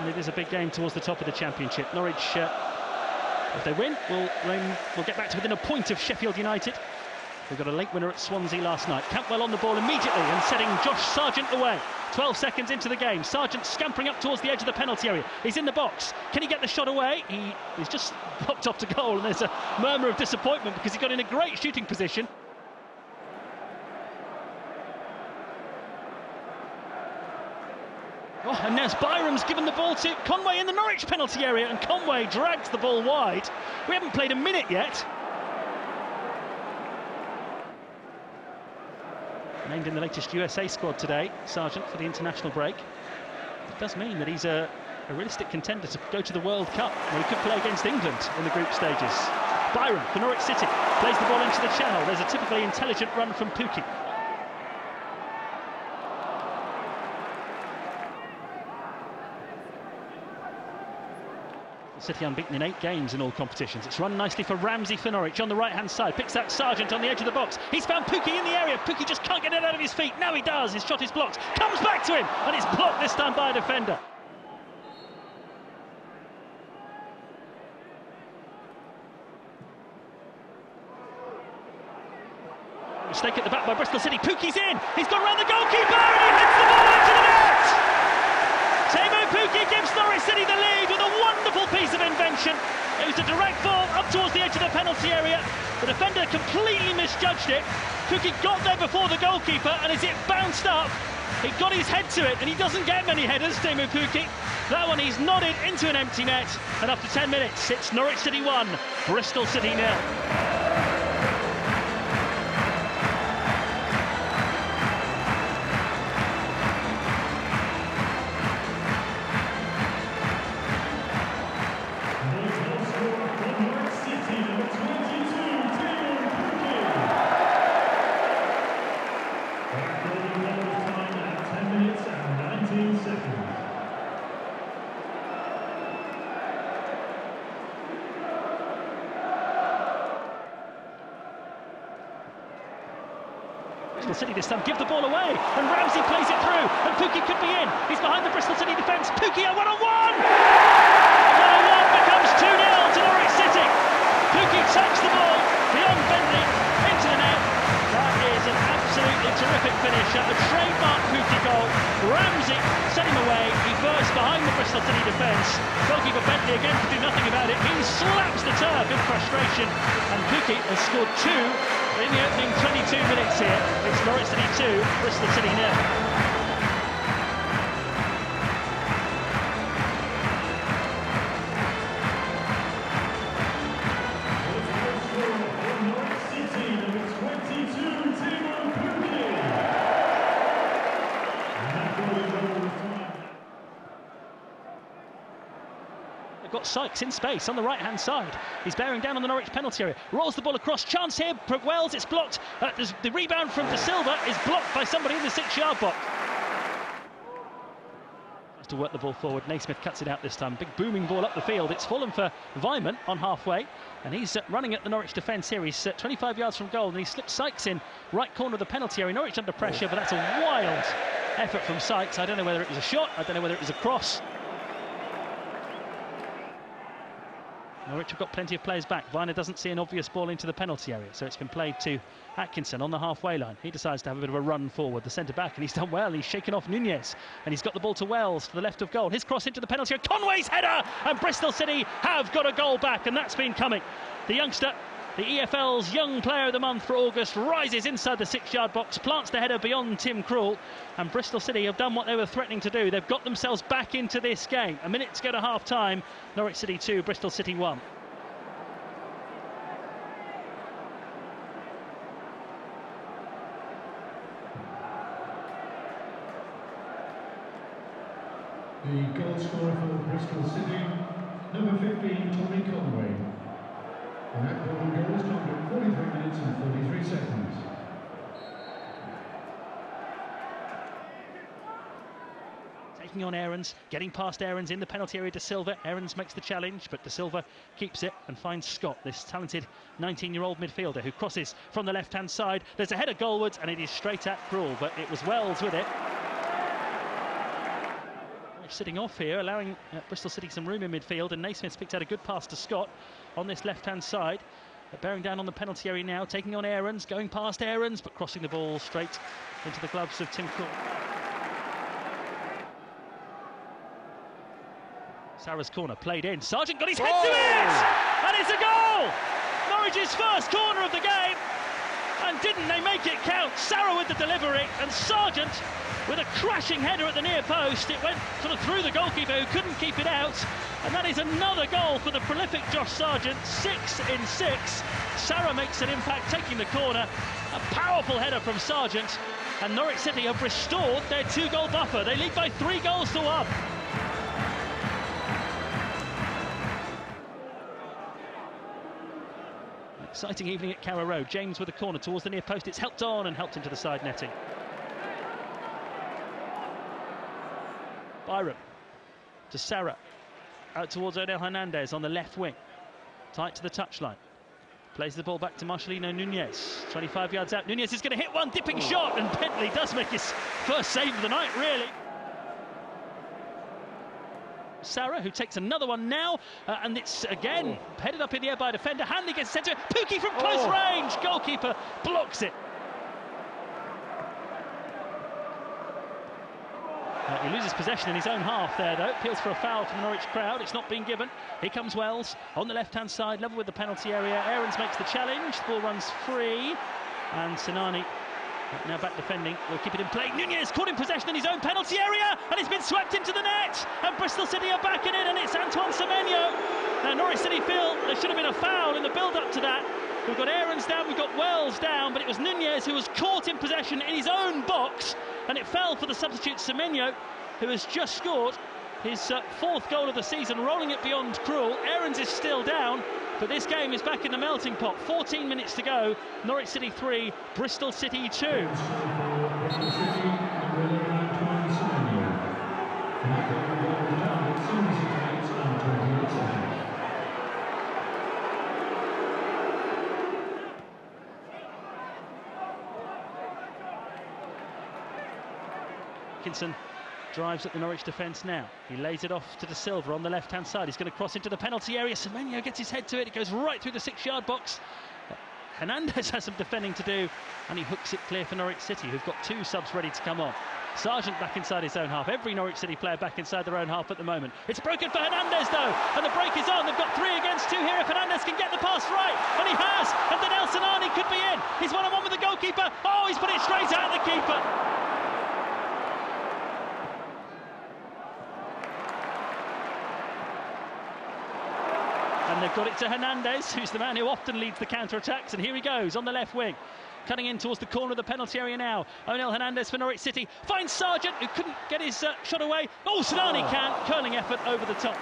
and it is a big game towards the top of the Championship. Norwich, if they win, will get back to within a point of Sheffield United. They got a late winner at Swansea last night. Cantwell on the ball immediately and setting Josh Sargent away. 12 seconds into the game. Sargent scampering up towards the edge of the penalty area. He's in the box. Can he get the shot away? He's just blocked off to goal, and there's a murmur of disappointment because he got in a great shooting position. Oh, and now Byram's given the ball to Conway in the Norwich penalty area, and Conway drags the ball wide. We haven't played a minute yet. Named in the latest USA squad today, Sargent, for the international break. It does mean that he's a realistic contender to go to the World Cup, where he could play against England in the group stages. Byram for Norwich City plays the ball into the channel. There's a typically intelligent run from Pukki. City unbeaten in 8 games in all competitions. It's run nicely for Ramsey for Norwich on the right-hand side. Picks that Sargent on the edge of the box. He's found Pukki in the area. Pukki just can't get it out of his feet. Now he does. His shot is blocked. Comes back to him, and it's blocked this time by a defender. Mistake at the back by Bristol City. Pukki's in. He's gone around the goalkeeper, and he hits the ball into the net. Pukki gives Norwich City the lead with a wonderful piece of invention. It was a direct ball up towards the edge of the penalty area. The defender completely misjudged it. Pukki got there before the goalkeeper, and as it bounced up, he got his head to it, and he doesn't get many headers, Teemu Pukki. That one he's nodded into an empty net, and after 10 minutes, it's Norwich City 1, Bristol City 0. Bristol City this time give the ball away, and Ramsey plays it through, and Pukki could be in. He's behind the Bristol City defence. Pukki a one-on-one! One-on-one becomes 2-0 to Norwich City. Pukki tucks the ball beyond Bentley into the net. That is an absolutely terrific finish, a trademark Pukki goal. Ramsey set him away. He burst behind the Bristol City defence. Goalkeeper Bentley again could do nothing about it. He slaps the turf in frustration, and Pukki has scored 2 in the opening 22 minutes here. It's Norwich City 2, Bristol City 0. Got Sykes in space on the right-hand side. He's bearing down on the Norwich penalty area. Rolls the ball across. Chance here. Wells. It's blocked. The rebound from De Silva is blocked by somebody in the 6-yard box. Tries to work the ball forward. Naismith cuts it out this time. Big booming ball up the field. It's fallen for Weimann on halfway, and he's running at the Norwich defence here. He's 25 yards from goal, and he slips Sykes in right corner of the penalty area. Norwich under pressure, but that's a wild effort from Sykes. I don't know whether it was a shot. I don't know whether it was a cross. Norwich have got plenty of players back. Weimann doesn't see an obvious ball into the penalty area, so it's been played to Atkinson on the halfway line. He decides to have a bit of a run forward, the centre-back, and he's done well. He's shaken off Nunez, and he's got the ball to Wells to the left of goal. His cross into the penalty area. Conway's header, and Bristol City have got a goal back, and that's been coming. The youngster, the EFL's Young Player of the Month for August, rises inside the 6-yard box, plants the header beyond Tim Krul, and Bristol City have done what they were threatening to do. They've got themselves back into this game. A minute to go to half-time. Norwich City 2, Bristol City 1. The goal scorer for Bristol City, number 15, Tommy Conway. And that golden goal was scored in 43 minutes and 43 seconds. Taking on Aarons, getting past Aarons in the penalty area. De Silva. Aarons makes the challenge, but De Silva keeps it and finds Scott, this talented 19-year-old midfielder who crosses from the left-hand side. There's a header goalwards, and it is straight at Krul, but it was Wells with it. sitting off here, allowing Bristol City some room in midfield, and Naismith's picked out a good pass to Scott on this left-hand side. Bearing down on the penalty area now, taking on Aarons, going past Aarons, but crossing the ball straight into the gloves of Tim Cook. Sarah's corner played in, Sargent got his head to it, and it's a goal! Norwich's first corner of the game, and didn't they make it count? Sarah with the delivery, and Sargent with a crashing header at the near post. It went sort of through the goalkeeper, who couldn't keep it out, and that is another goal for the prolific Josh Sargent. 6 in 6. Sarah makes an impact, taking the corner. A powerful header from Sargent, and Norwich City have restored their 2-goal buffer. They lead by 3 goals to 1. Exciting evening at Carrow Road. James with a corner towards the near post. It's helped on and helped into the side netting. Byram to Sarah, out towards O'Neill Hernandez on the left wing, tight to the touchline, plays the ball back to Marcelino Nunez, 25 yards out. Nunez is going to hit one dipping shot, and Bentley does make his first save of the night, really. Sarah, who takes another one now, and it's again headed up in the air by a defender. Hanley gets sent to it. Pukki from close range, goalkeeper blocks it. He loses possession in his own half there, though. Appeals for a foul from the Norwich crowd. It's not been given. Here comes Wells on the left-hand side, level with the penalty area. Aarons makes the challenge. The ball runs free, and Sinani, now back defending, will keep it in play. Nunez caught in possession in his own penalty area, and it's been swept into the net. And Bristol City are backing in, and it's Antoine Semenyo. Now Norwich City feel there should have been a foul in the build-up to that. We've got Aarons down, we've got Wells down, but it was Nunez who was caught in possession in his own box, and it fell for the substitute Semenyo, who has just scored his 4th goal of the season, rolling it beyond cruel. Aarons is still down, but this game is back in the melting pot. 14 minutes to go. Norwich City 3, Bristol City 2. Bristol City, number 11, Antoine Semenyo. And that goal was down at 76 and 28 seconds. Atkinson drives at the Norwich defence now. He lays it off to De Silva on the left-hand side. He's going to cross into the penalty area. Semenyo gets his head to it. It goes right through the 6-yard box. Hernandez has some defending to do, and he hooks it clear for Norwich City, who've got 2 subs ready to come on. Sargent back inside his own half. Every Norwich City player back inside their own half at the moment. It's broken for Hernandez, though, and the break is on. They've got 3 against 2 here if Hernandez can get the pass right, and he has, and then El Sinani could be in. He's one-on-one with the goalkeeper. Oh, he's put it straight out of the keeper. And they've got it to Hernandez, who's the man who often leads the counter-attacks, and here he goes on the left wing, cutting in towards the corner of the penalty area now. O'Neill Hernandez for Norwich City finds Sargent, who couldn't get his shot away. Oh, Sinani can, curling effort over the top.